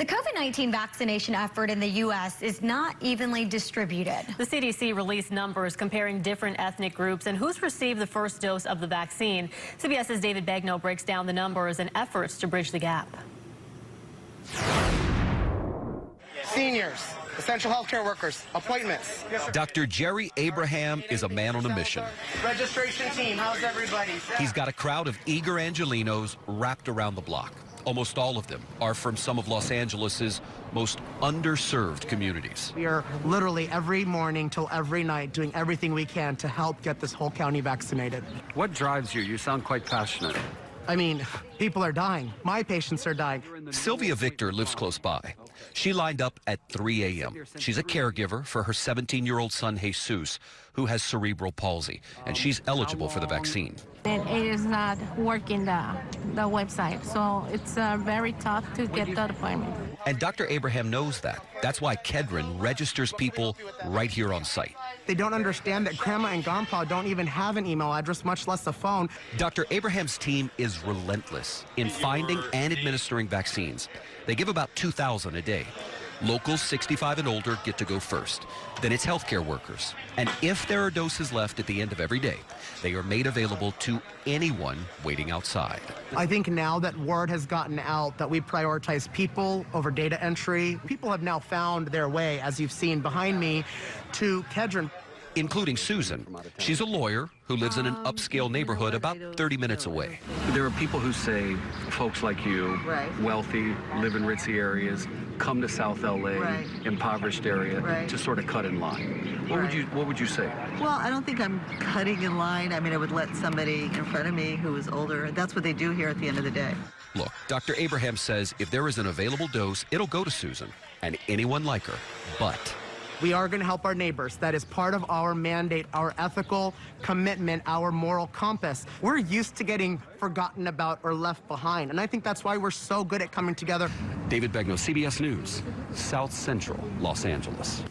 The COVID-19 vaccination effort in the U.S. is not evenly distributed. The CDC released numbers comparing different ethnic groups and who's received the first dose of the vaccine. CBS's David Begnaud breaks down the numbers and efforts to bridge the gap. Seniors, essential healthcare workers, appointments. Dr. Jerry Abraham is a man on a mission. Registration team, how's everybody? He's got a crowd of eager Angelinos wrapped around the block. Almost all of them are from some of Los Angeles's most underserved communities. We are literally every morning till every night doing everything we can to help get this whole county vaccinated. What drives you? You sound quite passionate. I mean, people are dying. My patients are dying. Sylvia Victor lives close by. She lined up at 3 a.m. She's a caregiver for her 17-year-old son, Jesus, who has cerebral palsy, and she's eligible for the vaccine. And it is not working, the website, so it's very tough to get that appointment. And Dr. Abraham knows that. That's why Kedron registers people right here on site. They don't understand that Grandma and Grandpa don't even have an email address, much less a phone. Dr. Abraham's team is relentless in finding and administering vaccines. They give about 2,000 a day. Locals 65 and older get to go first. Then it's healthcare workers. And if there are doses left at the end of every day, they are made available to anyone waiting outside. I think now that word has gotten out that we prioritize people over data entry, people have now found their way, as you've seen behind me, to Kedron. Including Susan. She's a lawyer who lives in an upscale neighborhood about 30 minutes away. There are people who say folks like you, wealthy, live in ritzy areas, come to South LA, impoverished area, to sort of cut in line. What would you say? Well, I don't think I'm cutting in line. I mean, I would let somebody in front of me who is older. That's what they do here at the end of the day. Look, Dr. Abraham says if there is an available dose, it'll go to Susan and anyone like her. But we are going to help our neighbors. That is part of our mandate, our ethical commitment, our moral compass. We're used to getting forgotten about or left behind, and I think that's why we're so good at coming together. David Begnaud, CBS News, South Central Los Angeles.